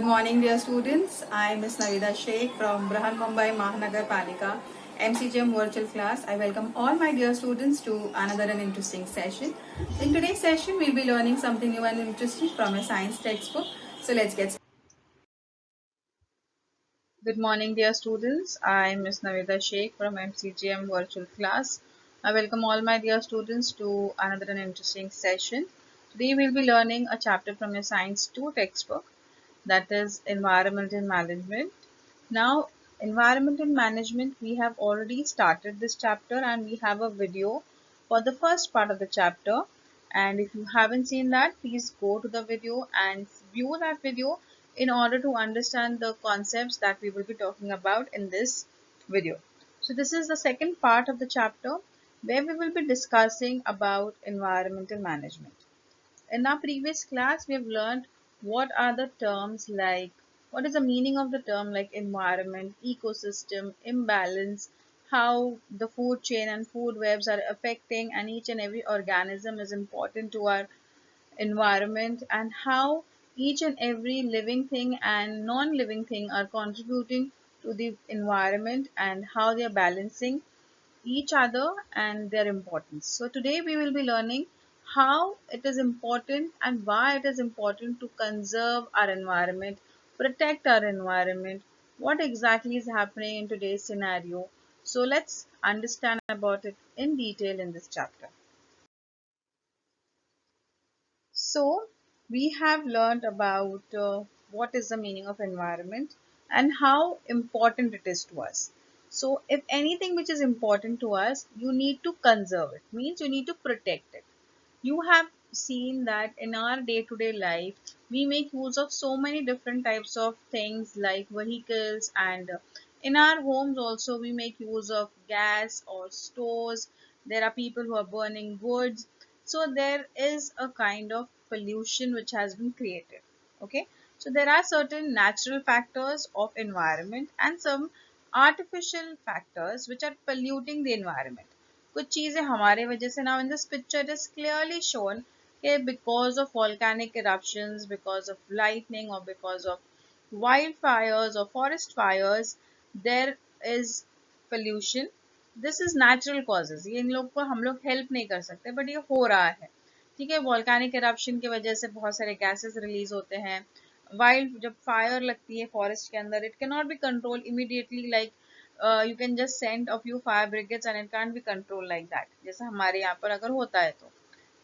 morning, dear students. I am Ms. Navida Sheikh from Brahan Mumbai Mahanagar Palika MCGM virtual class. I welcome all my dear students to another and interesting session. In today's session, we'll be learning something new and interesting from a science textbook. So let's get started. Good morning, dear students. I am Ms. Navida Sheikh from MCGM virtual class. I welcome all my dear students to another and interesting session. Today, we'll be learning a chapter from a Science 2 textbook, that is environmental management. Now, environmental management, we have already started this chapter and we have a video for the first part of the chapter. And if you haven't seen that, please go to the video and view that video in order to understand the concepts that we will be talking about in this video. So this is the second part of the chapter where we will be discussing about environmental management. In our previous class, we have learned what are the terms like, what is the meaning of the term like environment, ecosystem, imbalance, how the food chain and food webs are affecting and each and every organism is important to our environment, and how each and every living thing and non-living thing are contributing to the environment and how they are balancing each other and their importance. So today we will be learning how it is important and why it is important to conserve our environment, protect our environment, what exactly is happening in today's scenario. So let's understand about it in detail in this chapter. So we have learned about what is the meaning of environment and how important it is to us. So if anything which is important to us, you need to conserve it, means you need to protect it. You have seen that in our day-to-day life, we make use of so many different types of things like vehicles, and in our homes also we make use of gas or stoves. There are people who are burning woods. So there is a kind of pollution which has been created. Okay. So there are certain natural factors of environment and some artificial factors which are polluting the environment. कुछ चीजें हमारे वजह से. Now in this picture it is clearly shown कि because of volcanic eruptions, because of lightning, or because of wildfires or forest fires, there is pollution. This is natural causes. ये इन लोग को हम लोग help नहीं कर सकते, but ये हो रहा है. ठीक है. वॉल्केनिक eruption की वजह से बहुत सारे gases release होते हैं. वाइल्ड जब फायर लगती है फॉरेस्ट के अंदर, it cannot be controlled immediately like you can just send a few fire brigades and it can't be controlled like that, जैसा हमारे यहाँ पर अगर होता है तो.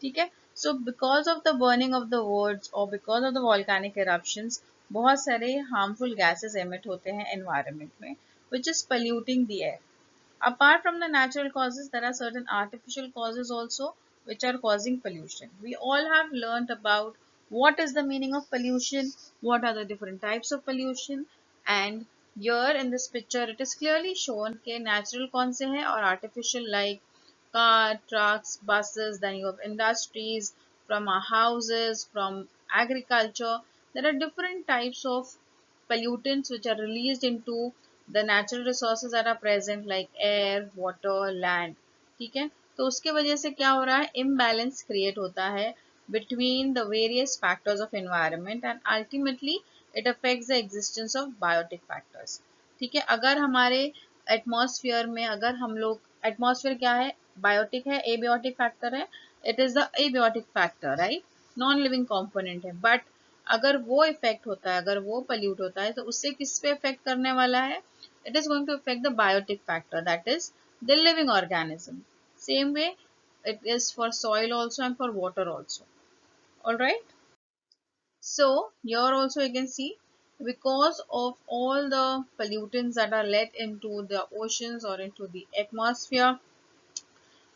ठीक है. So because of the burning of the woods or because of the volcanic eruptions, बहुत सारे harmful gases emit होते हैं environment में, which is polluting the air. Apart from the natural causes, there are certain artificial causes also which are causing pollution. We all have learnt about what is the meaning of pollution, what are the different types of pollution, and here in this picture it is clearly shown कि natural कौन से हैं और artificial, like car, trucks, buses, then you have industries, from our houses, from agriculture. There are different types of pollutants which are released into the natural resources that are present like air, water, land. ठीक है. तो उसके वजह से क्या हो रहा है, imbalance create होता है between the various factors of environment and ultimately it affects the existence of biotic factors. ठीक है. अगर हमारे एटमॉस्फेयर में, अगर हम लोग, एटमॉस्फेयर क्या है, बायोटिक है, एबियोटिक फैक्टर है, it is the abiotic factor, right, non living component है. बट अगर वो इफेक्ट होता है, अगर वो पल्यूट होता है, तो उससे किस पे इफेक्ट करने वाला है, it is going to affect the biotic factor, that is the living organism. Same way it is for soil also and for water also. All right. So here also you can see, because of all the pollutants that are let into the oceans or into the atmosphere,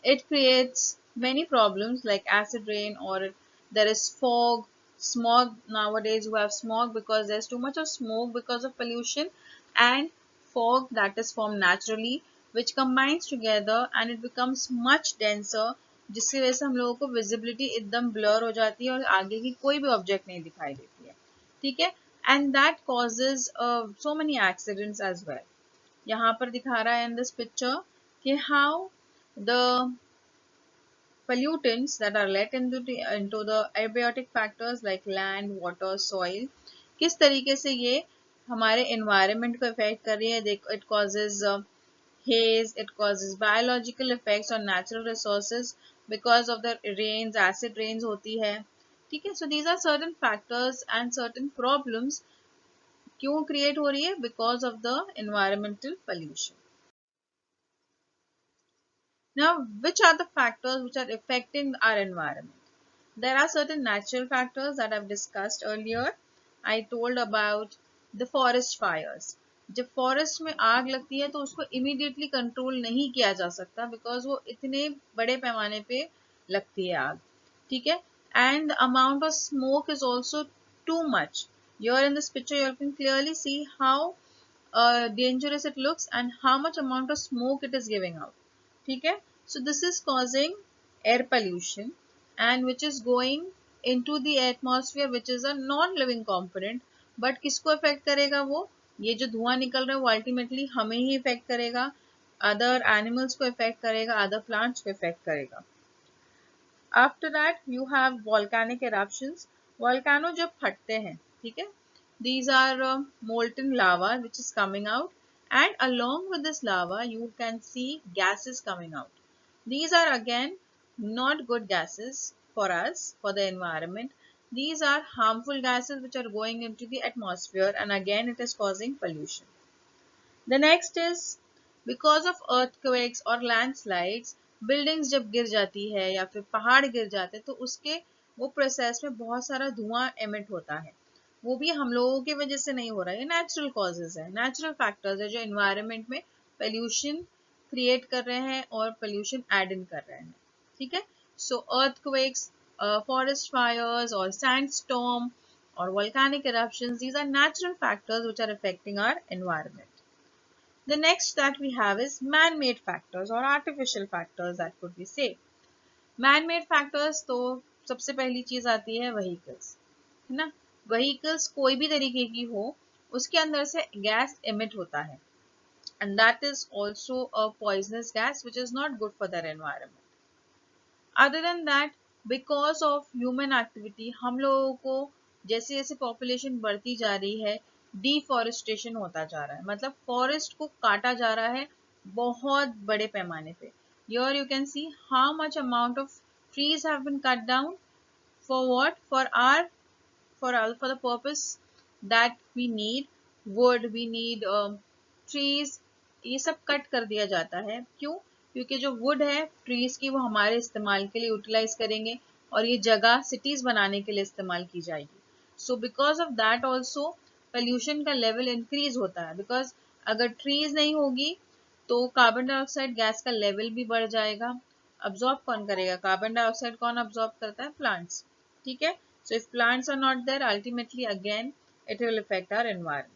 it creates many problems like acid rain, or there is fog, smog. Nowadays you have smog because there's too much of smoke because of pollution, and fog that is formed naturally, which combines together and it becomes much denser, जिसकी वजह से हम लोगों को visibility एकदम blur हो जाती है और आगे की कोई भी ऑब्जेक्ट नहीं दिखाई देती है. ठीक है. And that causes so many accidents as well. यहाँ पर दिखा रहा है इन दिस पिक्चर कि how the pollutants that are let into the abiotic factors like land, water, soil, किस तरीके से ये हमारे एनवायरनमेंट को इफेक्ट कर रही है. देखो, it causes haze, it causes biological effects on natural resources because of the rains, acid rains होती है. ठीक है. So these are certain factors and certain problems क्यों create हो रही है? Because of the environmental pollution. Now, which are the factors which are affecting our environment? There are certain natural factors that I've discussed earlier. I told about the forest fires. जब forest में आग लगती है तो उसको immediately control नहीं किया जा सकता बिकॉज वो इतने बड़े पैमाने पे लगती है आग. ठीक है. And the amount of smoke is also too much. Here in this picture you can clearly see how dangerous it looks and how much amount of smoke it is giving out. ठीक है. So this is causing air pollution and which is going into the atmosphere, which is a non-living component. But किसको affect करेगा वो? ये जो धुआं निकल रहा है वो ultimately हमें ही affect करेगा, other animals को affect करेगा, other plants को affect करेगा. After that you have volcanic eruptions. Volcano जब फटते हैं, ठीक है, these are molten lava which is coming out, and along with this lava you can see gases coming out. These are again not good gases for us, for the environment. These are harmful gases which are going into the atmosphere, and again it is causing pollution. The next is because of earthquakes or landslides, buildings जब गिर जाती है या फिर पहाड़ गिर जाते हैं तो उसके वो प्रोसेस में बहुत सारा धुआं एमिट होता है. वो भी हम लोगों की वजह से नहीं हो रहा है, ये नेचुरल कॉजेज है, नेचुरल फैक्टर्स है जो एनवायरनमेंट में पोल्यूशन क्रिएट कर रहे हैं और पोल्यूशन एड इन कर रहे हैं. ठीक है. सो earthquakes, forest fires or sandstorm or volcanic eruptions, these are natural factors which are affecting our environment. The next that we have is man-made factors or artificial factors that could be say. Man-made factors तो सबसे पहली चीज आती है vehicles, है ना. Vehicles कोई भी तरीके की हो उसके अंदर से गैस emit होता है and that is also a poisonous gas which is not good for their environment. Other than that, because of human activity हम लोगों को जैसे जैसे population बढ़ती जा रही है डिफॉरेस्टेशन होता जा रहा है, मतलब फॉरेस्ट को काटा जा रहा है बहुत बड़े पैमाने पे. Here you can see how much amount of trees have been cut down. For what? For the purpose that we need wood, we need trees. ये सब कट कर दिया जाता है. क्यों? क्योंकि जो वुड है ट्रीज की वो हमारे इस्तेमाल के लिए यूटिलाइज करेंगे और ये जगह सिटीज बनाने के लिए इस्तेमाल की जाएगी. So because of that also pollution का लेवल इंक्रीज होता है बिकॉज अगर ट्रीज नहीं होगी तो कार्बन डाइऑक्साइड गैस का लेवल भी बढ़ जाएगा. अब्जॉर्ब कौन करेगा? कार्बन डाइऑक्साइड कौन अब्जॉर्ब करता है? प्लांट्स. ठीक है. So if plants are not there, ultimately again it will affect our environment.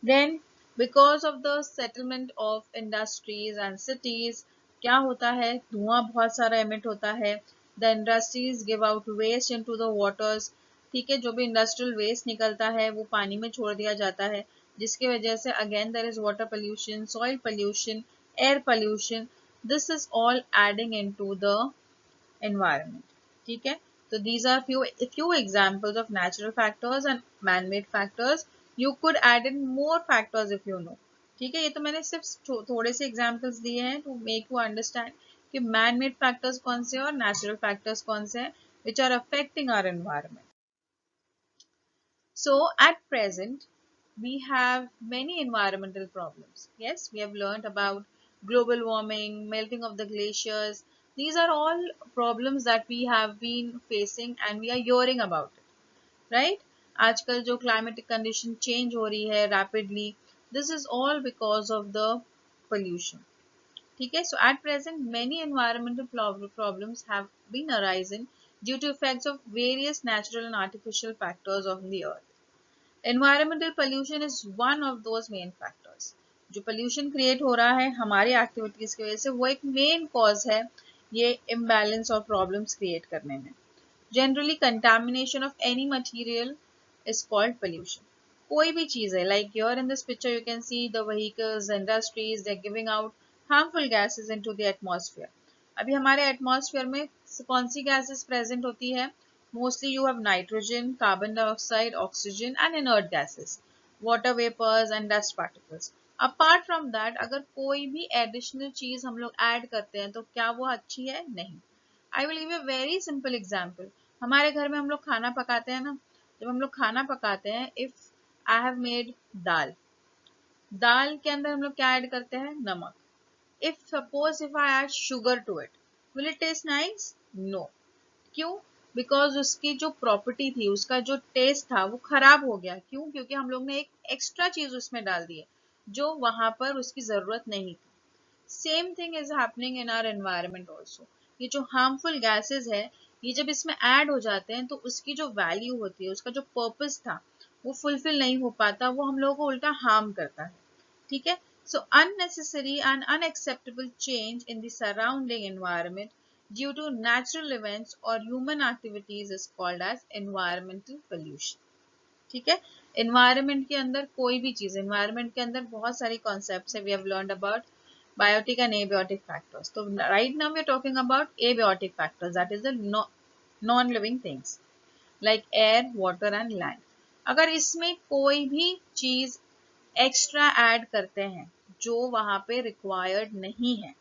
Then because of the settlement of industries and cities, क्या होता है? धुआं बहुत सारा emit होता है. The industries give out waste into the waters. ठीक है. जो भी industrial waste निकलता है वो पानी में छोड़ दिया जाता है जिसकी वजह से again there is water pollution, soil pollution, air pollution. This is all adding into the environment. ठीक है. So these are few examples of natural factors and man-made factors. You could add in more factors if you know. ठीक है. ये तो मैंने सिर्फ थोड़े से examples दिए हैं to make you understand कि man-made factors कौन से हैं और natural factors कौन से हैं which are affecting our environment. So at present we have many environmental problems. Yes, we have learned about global warming, melting of the glaciers. These are all problems that we have been facing and we are hearing about it, right? आजकल जो climatic condition change हो रही है rapidly, this is all because of the pollution. ठीक है. So at present many environmental problems have been arising due to effects of various natural and artificial factors on the earth. Environmental pollution is one of those main factors. जो pollution create हो रहा है हमारी activities की वजह से वो एक main cause है ये imbalance और problems create करने में. Generally contamination of any material is called pollution. कोई भी चीज है like here in this picture you can see the vehicles, the industries, they're giving out harmful gases into the atmosphere. अभी हमारे atmosphere में कौन सी gases present होती है? Mostly you have nitrogen, carbon dioxide, oxygen and inert gases, water vapors and dust particles. Apart from that, अगर कोई भी additional चीज हम लोग add करते हैं तो क्या वो अच्छी है? नहीं. I will give you a very simple example. हमारे घर में हम लोग खाना पकाते हैं ना, जब हम लोग खाना पकाते हैं, if I have made दाल, दाल के अंदर हम लोग क्या ऐड करते हैं? नमक. If I add sugar to it, will it taste nice? No. क्यों? बिकॉज उसकी जो प्रॉपर्टी थी, उसका जो टेस्ट था वो खराब हो गया. क्यों? क्योंकि हम लोग ने एक एक्स्ट्रा चीज उसमें डाल दी है जो वहां पर उसकी जरूरत नहीं थी. Same thing is happening in our environment also. ये जो हार्मफुल गैसेस है, ये जब इसमें ऐड हो जाते हैं तो उसकी जो वैल्यू होती है, उसका जो पर्पस था, वो फुलफिल नहीं हो पाता, वो हम लोगों को उल्टा हार्म करता है. ठीक है. So unnecessary and unacceptable change in the surrounding environment due to natural events or human activities is called as environmental pollution. ठीक है. environment के अंदर कोई भी चीज, environment के अंदर बहुत सारी concepts है. We have learned about biotic and abiotic factors. So right now we are talking about abiotic factors, that is the non-living things like air, water and land. अगर इसमें कोई भी चीज एक्स्ट्रा ऐड करते हैं जो वहां पे रिक्वायर्ड नहीं है,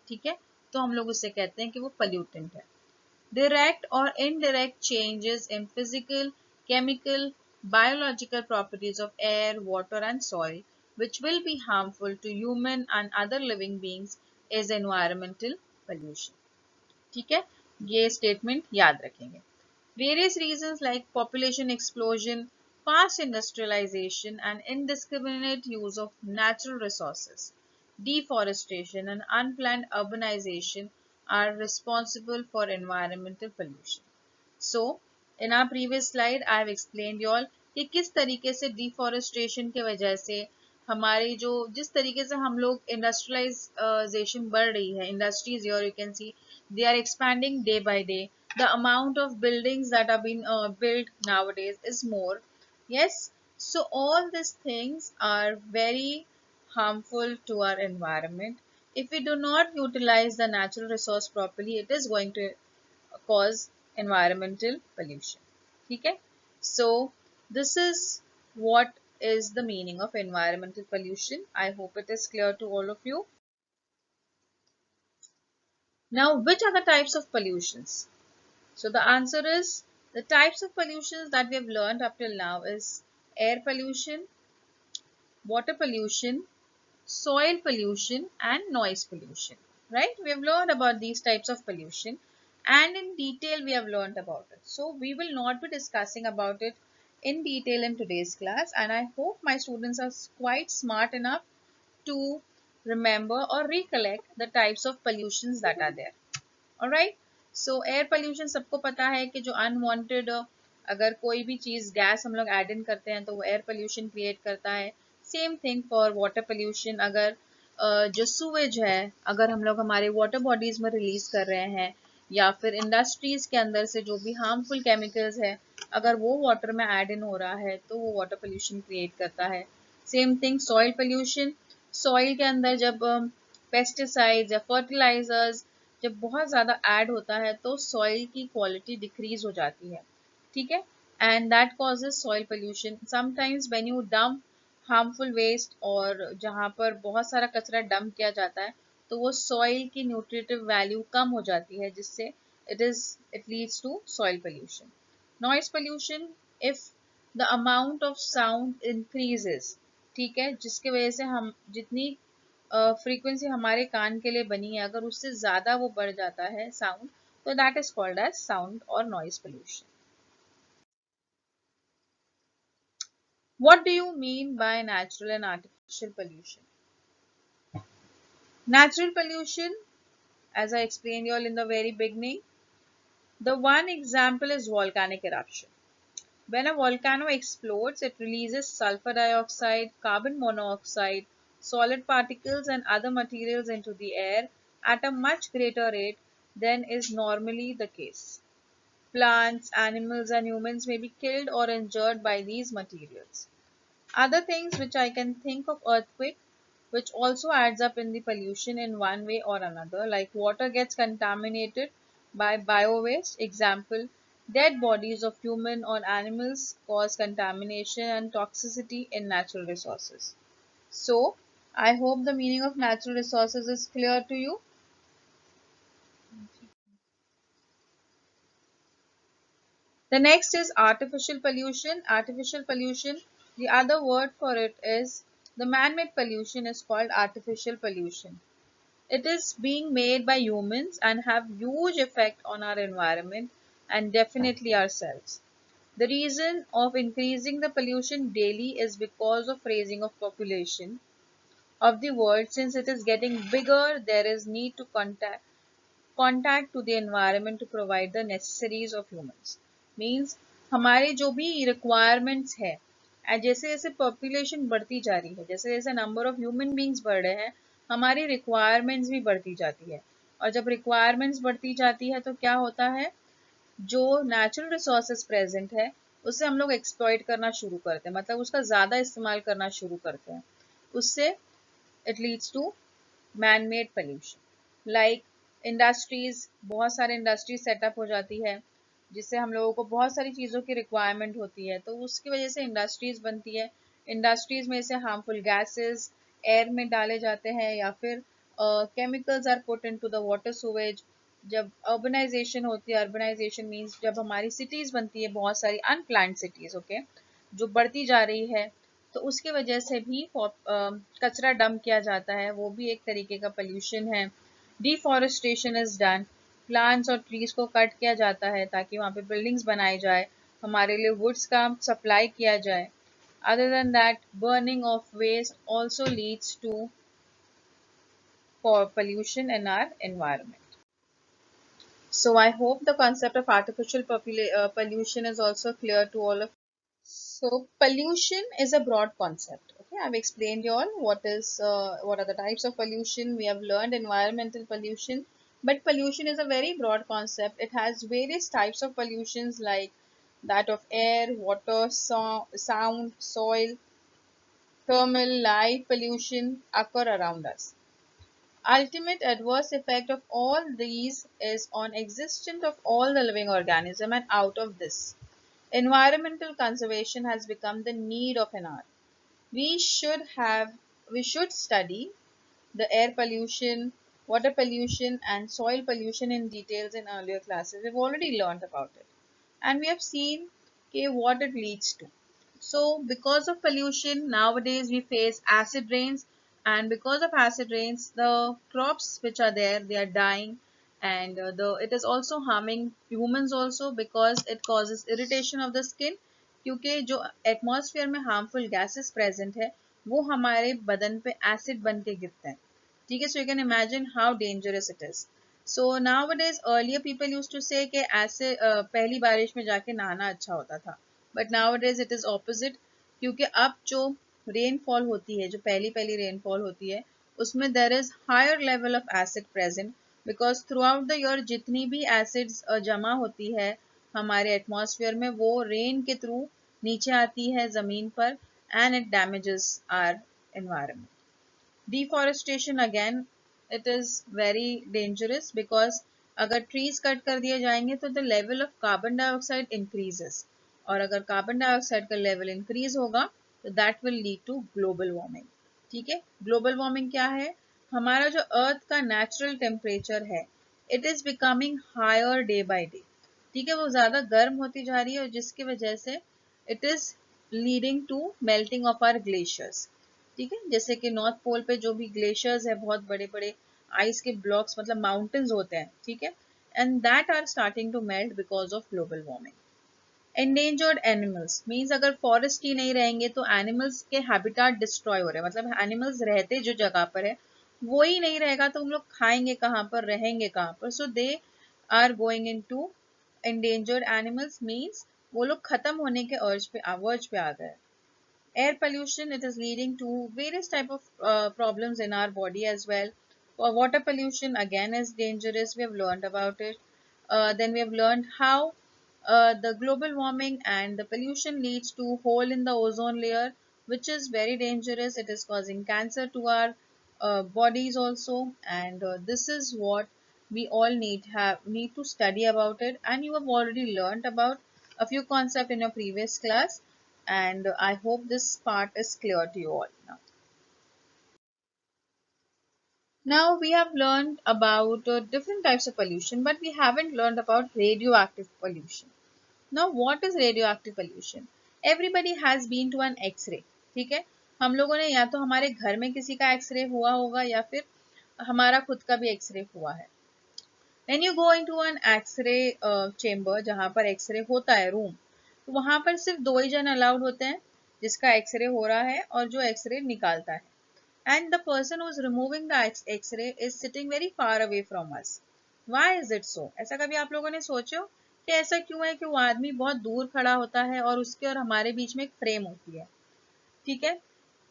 ठीक है, तो हम लोग उसे कहते हैं कि वो पोल्यूटेंट है. डायरेक्ट और indirect changes in physical, chemical, biological properties of air, water and soil which will be harmful to human and other living beings is environmental pollution. ठीक है, ये स्टेटमेंट याद रखेंगे. Various reasons like population explosion, fast industrialization and indiscriminate use of natural resources, deforestation and unplanned urbanization are responsible for environmental pollution. So, in our previous slide, I have explained you all कि किस तरीके से deforestation के वजह से हमारी जो जिस तरीके से हम लोग इंडस्ट्रियलाइजेशन बढ़ रही है, industries here you can see they are expanding day by day. The amount of buildings that are being built nowadays is more. Yes, so all these things are very harmful to our environment. If we do not utilize the natural resource properly, it is going to cause environmental pollution. Okay, so this is what is the meaning of environmental pollution. I hope it is clear to all of you. Now, which are the types of pollutions? So the answer is the types of pollutions that we have learned up till now is air pollution, water pollution, soil pollution and noise pollution. Right? We have learned about these types of pollution and in detail we have learned about it. So we will not be discussing about it in detail in today's class, and I hope my students are quite smart enough to remember or recollect the types of pollutions that are there. Alright. So air pollution सबको पता है कि जो unwanted अगर कोई भी चीज gas हम लोग ऐड इन करते हैं तो वो एयर पोल्यूशन क्रिएट करता है. Same thing for water pollution. अगर जो सूवेज है, अगर हम लोग हमारे वाटर बॉडीज में रिलीज कर रहे हैं या फिर इंडस्ट्रीज के अंदर से जो भी हार्मफुल केमिकल्स है, अगर वो वाटर में ऐड इन हो रहा है तो वो वाटर पोल्यूशन क्रिएट करता है. Same thing soil pollution. Soil के अंदर जब पेस्टिसाइड्स या फर्टिलाइजर्स जब बहुत ज़्यादा ऐड होता है तो सॉइल की क्वालिटी डिक्रीज हो जाती है. ठीक है, and that causes soil pollution. Sometimes when you dump harmful waste और जहाँ पर बहुत सारा कचरा डंप किया जाता है तो वो सॉइल की न्यूट्रिटिव वैल्यू कम हो जाती है, जिससे it leads to soil pollution. Noise pollution. If the amount of sound increases, ठीक है, जिसकी वजह से हम जितनी फ्रीक्वेंसी हमारे कान के लिए बनी है, अगर उससे ज्यादा वो बढ़ जाता है साउंड, तो that is called as sound और noise pollution. What do you mean by natural and artificial pollution? Natural pollution, as I explained you all in the very beginning, the one example is volcanic eruption. When a volcano explodes, it releases sulfur dioxide, carbon monoxide, solid particles and other materials into the air at a much greater rate than is normally the case. Plants, animals and humans may be killed or injured by these materials. Other things which I can think of: earthquake, which also adds up in the pollution in one way or another, like water gets contaminated by bio-waste. Example, Dead bodies of human or animals cause contamination and toxicity in natural resources. So, I hope the meaning of natural resources is clear to you. The next is artificial pollution. Artificial pollution, the other word for it is the man-made pollution is called artificial pollution. It is being made by humans and have huge effect on our environment and definitely ourselves. The reason of increasing the pollution daily is because of raising of population of the world. Since it is getting bigger, there is need to contact to the environment to provide the necessaries of humans. Means हमारे जो भी requirements है, जैसे जैसे population बढ़ती जा रही है, जैसे जैसे number of human beings बढ़ रहे हैं, हमारी requirements भी बढ़ती जाती है. और जब requirements बढ़ती जाती है तो क्या होता है, जो natural resources present है उसे हम लोग exploit करना शुरू करते हैं, मतलब उसका ज़्यादा इस्तेमाल करना शुरू करते हैं. उससे it leads to man-made pollution like industries. बहुत सारे इंडस्ट्रीज सेटअप हो जाती है जिससे हम लोगों को बहुत सारी चीज़ों की रिक्वायरमेंट होती है, तो उसकी वजह से इंडस्ट्रीज बनती है. इंडस्ट्रीज में से हार्मफुल गैसेस एयर में डाले जाते हैं या फिर chemicals are put into the water sewage. जब अर्बनाइजेशन होती है, अर्बनाइजेशन मीन्स जब हमारी सिटीज़ बनती है, बहुत सारी अनप्लान्ड सिटीज़, ओके, जो बढ़ती जा रही है, तो उसकी वजह से भी कचरा डंप किया जाता है, वो भी एक तरीके का पोल्यूशन है. Deforestation is done. प्लांट्स और ट्रीज को कट किया जाता है ताकि वहाँ पे बिल्डिंग्स बनाई जाए, हमारे लिए वुड्स का सप्लाई किया जाए. Other than that, burning of waste also leads to pollution in our environment. So I hope the concept of artificial pollution is also clear to all of you. So pollution is a broad concept. Okay, I've explained you all what are the types of pollution. We have learned environmental pollution, but pollution is a very broad concept. It has various types of pollutions like that of air, water, sound, soil, thermal, light pollution occur around us. Ultimate adverse effect of all these is on existence of all the living organism, and out of this, environmental conservation has become the need of an hour. We should have we should study the air pollution, water pollution and soil pollution in details in earlier classes. We've already learned about it. And we have seen, okay, what it leads to. So because of pollution, nowadays we face acid rains, and because of acid rains, the crops which are there, they are dying, and the it is also harming humans also because it causes irritation of the skin. क्योंकि जो atmosphere में harmful gases present है वो हमारे बदन पे acid बन के गिरते हैं. ठीक है, so you can imagine how dangerous it is. So nowadays earlier people used to say कि ऐसे पहली बारिश में जाके नहाना अच्छा होता था, but nowadays it is opposite. क्योंकि अब जो रेनफॉल होती है, जो पहली पहली रेनफॉल होती है, उसमें there is higher level of acid present because throughout the year जितनी भी एसिड्स जमा होती है हमारे एटमॉस्फेयर में वो रेन के थ्रू नीचे आती है ज़मीन पर, and it damages our environment. Deforestation again, it is very dangerous because अगर trees कट कर दिए जाएंगे तो the level of carbon dioxide increases, और अगर carbon dioxide का level increase होगा तो that will lead to global warming. ठीक है, global warming क्या है, हमारा जो earth का natural temperature है it is becoming higher day by day. ठीक है, वो ज़्यादा गर्म होती जा रही है और जिसकी वजह से it is leading to melting of our glaciers. ठीक है, जैसे कि नॉर्थ पोल पे जो भी ग्लेशियर्स है, बहुत बड़े बड़े आइस के ब्लॉक्स मतलब माउंटेन्स होते हैं, ठीक है, and that are starting to melt because of global warming. Endangered animals means अगर फॉरेस्ट ही नहीं रहेंगे तो एनिमल्स के हैबिटाट डिस्ट्रॉय हो रहे हैं, मतलब एनिमल्स रहते जो जगह पर है वो ही नहीं रहेगा तो हम लोग खाएंगे कहाँ पर, रहेंगे कहाँ पर. So they are going into endangered animals means वो लोग खत्म होने के वर्ज पे आ गए. Air pollution, it is leading to various type of problems in our body as well. Water pollution again is dangerous, we have learned about it. Then we have learned how the global warming and the pollution leads to hole in the ozone layer, which is very dangerous. It is causing cancer to our bodies also, and this is what we all need to study about it, and you have already learned about a few concepts in your previous class, and I hope this part is clear to you all now. Now we have learned about different types of pollution, but we haven't learned about radioactive pollution. Now what is radioactive pollution? Everybody has been to an x-ray, ठीक है, हम लोगों ने या तो हमारे घर में किसी का एक्सरे हुआ होगा या फिर हमारा खुद का भी एक्सरे हुआ है. When you go into an x-ray chamber जहाँ पर एक्सरे होता है रूम, तो वहां पर सिर्फ दो ही जन अलाउड होते हैं, जिसका एक्सरे हो रहा है और जो एक्सरे निकालता है. And the person who is removing the X-ray is sitting very far away from us. Why is it so? ऐसा कभी आप लोगों ने सोचो कि ऐसा क्यों है कि वो आदमी बहुत दूर खड़ा होता है और उसके और हमारे बीच में एक फ्रेम होती है, ठीक है.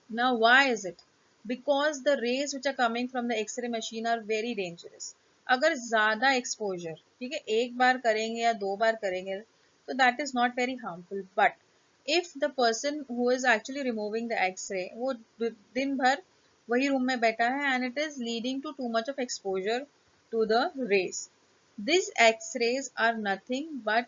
Now why is it? Because the rays which are coming from the X-ray machine are very dangerous. अगर ज़्यादा exposure, ठीक है, एक बार करेंगे या दो बार करेंगे तो that is not very harmful. But if the person who is actually removing the X-ray वो दिन भर वही रूम में बैठा है and it is leading to too much of exposure to the rays. These X-rays are nothing but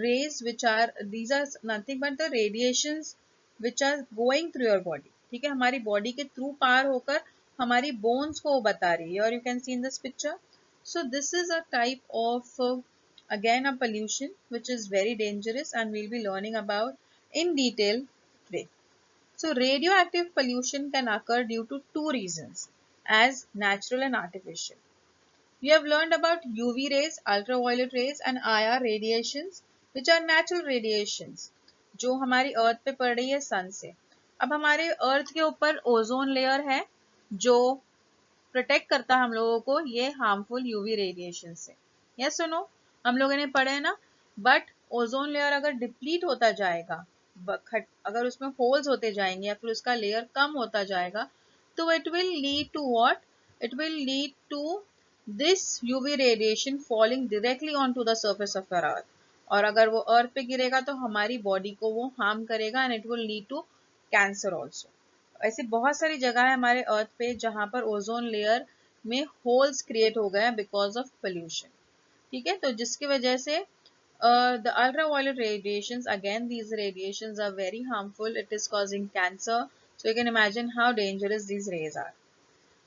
rays which are these are nothing but the radiations which are going through your body, ठीक है, हमारी body के through पार होकर हमारी bones को बता रही है, और you can see in this picture. So this is a type of again a pollution which is very dangerous and we'll be learning about in detail today. So radioactive pollution can occur due to two reasons, as natural and artificial. We have learned about UV rays, ultraviolet rays and IR radiations which are natural radiations जो हमारी अर्थ पे पड़ रही है सन से. अब हमारे अर्थ के ऊपर ओजोन लेयर है जो प्रोटेक्ट करता है हम लोगों को ये हार्मफुल यूवी रेडिएशन से. यस और नो, हम लोगों ने पढ़ा है ना. बट ओजोन लेयर अगर डिप्लीट होता जाएगा, अगर उसमें होल्स होते जाएंगे या फिर उसका लेयर कम होता जाएगा, तो it will lead to what, it will lead to this UV radiation falling directly onto the surface of our earth. और अगर वो अर्थ पे गिरेगा तो हमारी बॉडी को वो हार्म करेगा and it will lead to cancer also. ऐसी बहुत सारी जगह है हमारे अर्थ पे जहां पर ओजोन लेयर में होल्स क्रिएट हो गए बिकॉज ऑफ पोल्यूशन, ठीक है. तो जिसकी वजह से the ultraviolet radiations, again these radiations are very harmful, it is causing cancer, so you can imagine how dangerous these rays are.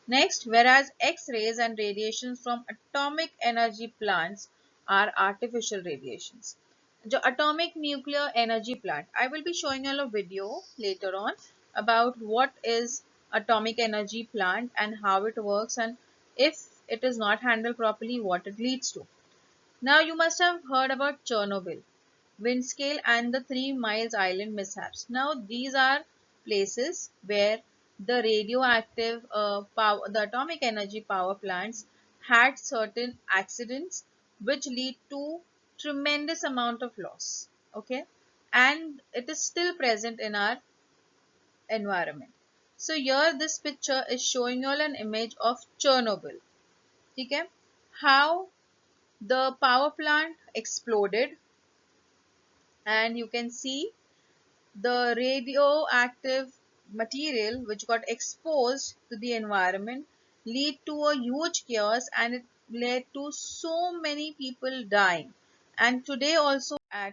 Next, whereas X-rays and radiations from atomic energy plants are artificial radiations. The atomic nuclear energy plant. I will be showing you a video later on about what is atomic energy plant and how it works, and if it is not handled properly, what it leads to. Now you must have heard about Chernobyl, Windscale and the Three Miles Island mishaps. Now these are places where the radioactive power, the atomic energy power plants had certain accidents which lead to tremendous amount of loss. Okay, and it is still present in our environment. So here this picture is showing you all an image of Chernobyl. Okay, how the power plant exploded, and you can see the radioactive material which got exposed to the environment lead to a huge chaos, and it led to so many people dying. And today also at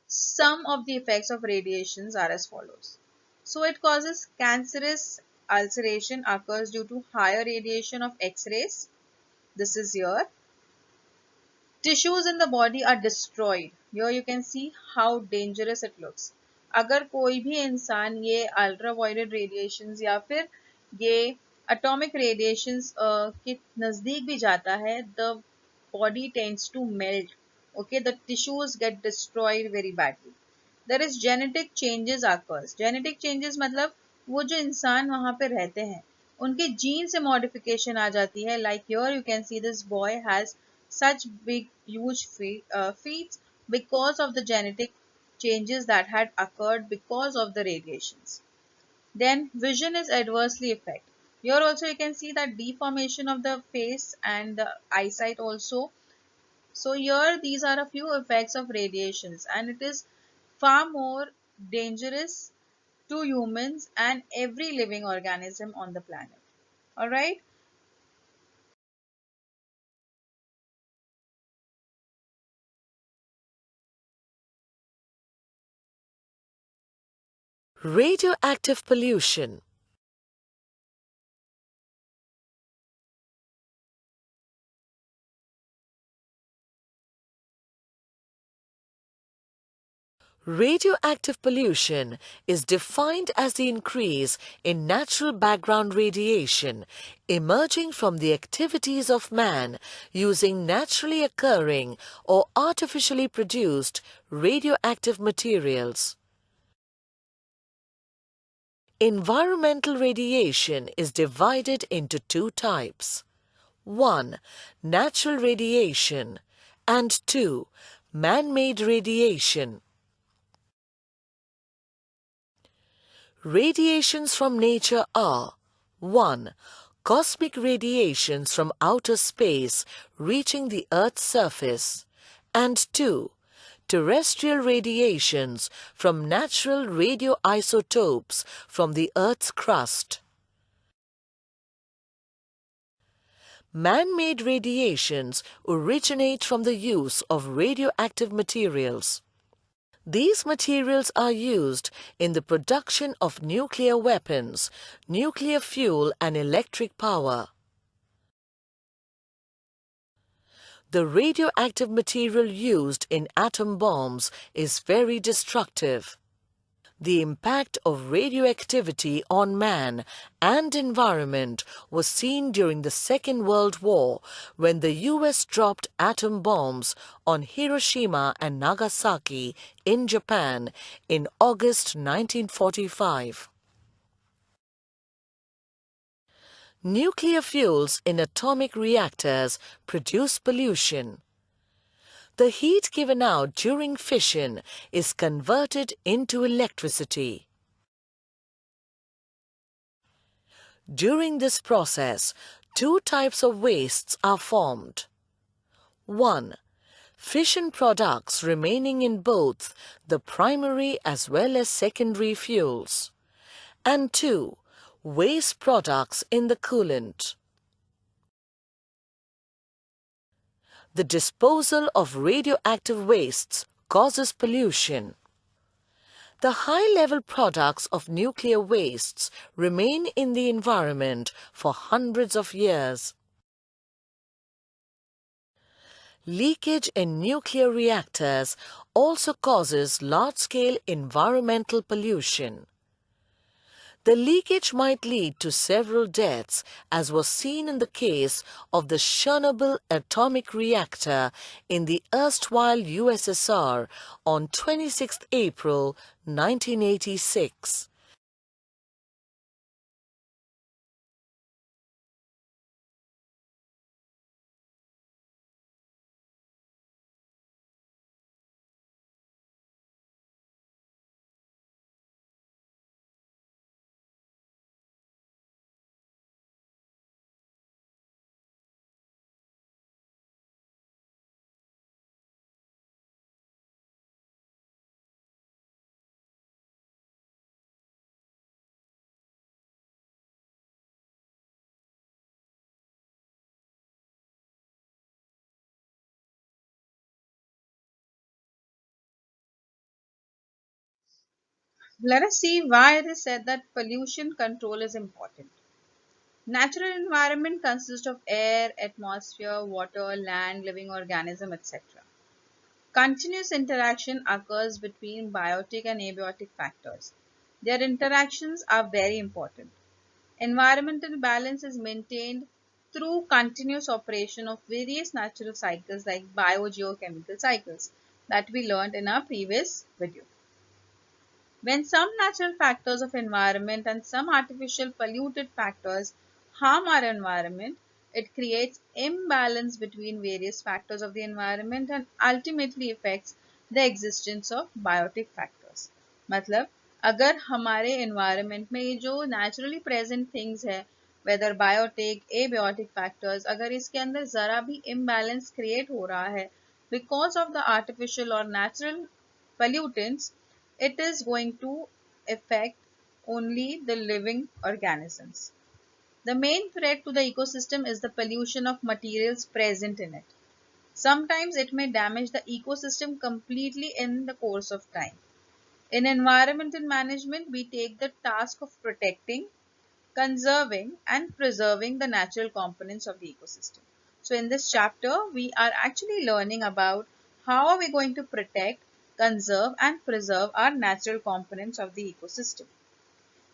some of the effects of radiations are as follows. So it causes cancerous ulceration occurs due to higher radiation of X-rays. This is here. Tissues in the body are destroyed. Here you can see how dangerous it looks. अगर कोई भी इंसान ये ultraviolet radiations या फिर ये atomic radiations के नज़दीक भी जाता है, the body tends to melt. Okay, the tissues get destroyed very badly. There is genetic changes occurs. Genetic changes मतलब वो जो इंसान वहाँ पे रहते हैं उनके जीन से मॉडिफिकेशन आ जाती है. Like here you can see this boy has such big huge feet because of the genetic changes that had occurred because of the radiations. Then vision is adversely affected. Here also you can see that deformation of the face and the eyesight also. So here these are a few effects of radiations, and it is far more dangerous to humans and every living organism on the planet. Alright. Radioactive pollution. Radioactive pollution is defined as the increase in natural background radiation emerging from the activities of man using naturally occurring or artificially produced radioactive materials. Environmental radiation is divided into two types. 1. Natural radiation, and 2. Man-made radiation. Radiations from nature are 1. Cosmic radiations from outer space reaching the Earth's surface, and 2. Terrestrial radiations from natural radioisotopes from the Earth's crust. Man-made radiations originate from the use of radioactive materials. These materials are used in the production of nuclear weapons, nuclear fuel and electric power. The radioactive material used in atom bombs is very destructive. The impact of radioactivity on man and environment was seen during the Second World War when the US dropped atom bombs on Hiroshima and Nagasaki in Japan in August 1945. Nuclear fuels in atomic reactors produce pollution. The heat given out during fission is converted into electricity. During this process, two types of wastes are formed. 1. Fission products remaining in both the primary as well as secondary fuels. And 2. Waste products in the coolant. The disposal of radioactive wastes causes pollution. The high-level products of nuclear wastes remain in the environment for hundreds of years. Leakage in nuclear reactors also causes large-scale environmental pollution. The leakage might lead to several deaths, as was seen in the case of the Chernobyl atomic reactor in the erstwhile USSR on 26 April 1986. Let us see why it is said that pollution control is important. Natural environment consists of air, atmosphere, water, land, living organism, etc. Continuous interaction occurs between biotic and abiotic factors. Their interactions are very important. Environmental balance is maintained through continuous operation of various natural cycles like biogeochemical cycles that we learned in our previous video. When some natural factors of environment and some artificial polluted factors harm our environment, it creates imbalance between various factors of the environment and ultimately affects the existence of biotic factors. मतलब अगर हमारे environment में ये जो naturally present things है, whether biotic, abiotic factors, अगर इसके अंदर ज़रा भी imbalance create हो रहा है because of the artificial or natural pollutants, it is going to affect only the living organisms. The main threat to the ecosystem is the pollution of materials present in it. Sometimes it may damage the ecosystem completely in the course of time. In environmental management, we take the task of protecting, conserving and preserving the natural components of the ecosystem. So in this chapter, we are actually learning about how are we going to protect, conserve and preserve our natural components of the ecosystem.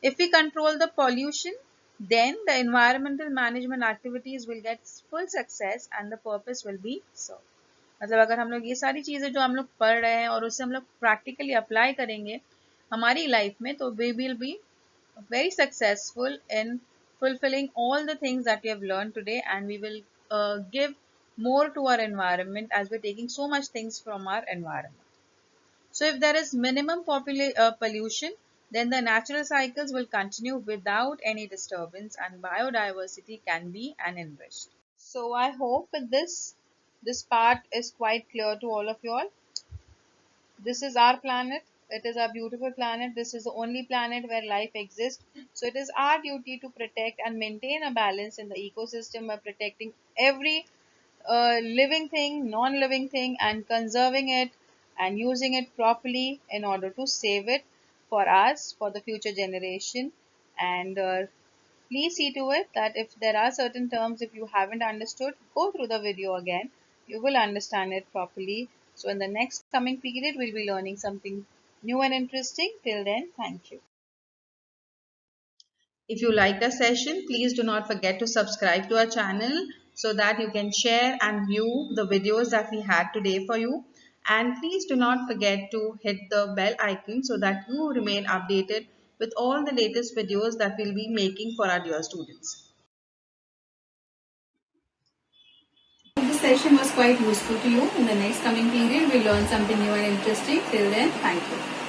If we control the pollution, then the environmental management activities will get full success and the purpose will be served. मतलब अगर हम लोग ये सारी चीज़ें जो हम लोग पढ़ रहे हैं और उससे हम लोग प्रैक्टिकली अप्लाई करेंगे हमारी लाइफ में, तो we will be very successful in fulfilling all the things that we have learned today, and we will give more to our environment as we're taking so much things from our environment. So if there is minimum pollution, then the natural cycles will continue without any disturbance and biodiversity can be enriched. So I hope with this part is quite clear to all of you all. This is our planet. It is a beautiful planet. This is the only planet where life exists. So it is our duty to protect and maintain a balance in the ecosystem by protecting every living thing, non-living thing, and conserving it and using it properly in order to save it for us, for the future generation. And please see to it that if there are certain terms, if you haven't understood, go through the video again. You will understand it properly. So in the next coming period, we'll be learning something new and interesting. Till then, thank you. If you liked the session, please do not forget to subscribe to our channel so that you can share and view the videos that we had today for you. And please do not forget to hit the bell icon so that you remain updated with all the latest videos that we'll be making for our dear students. This session was quite useful to you. In the next coming period, we'll learn something new and interesting. Till then, thank you.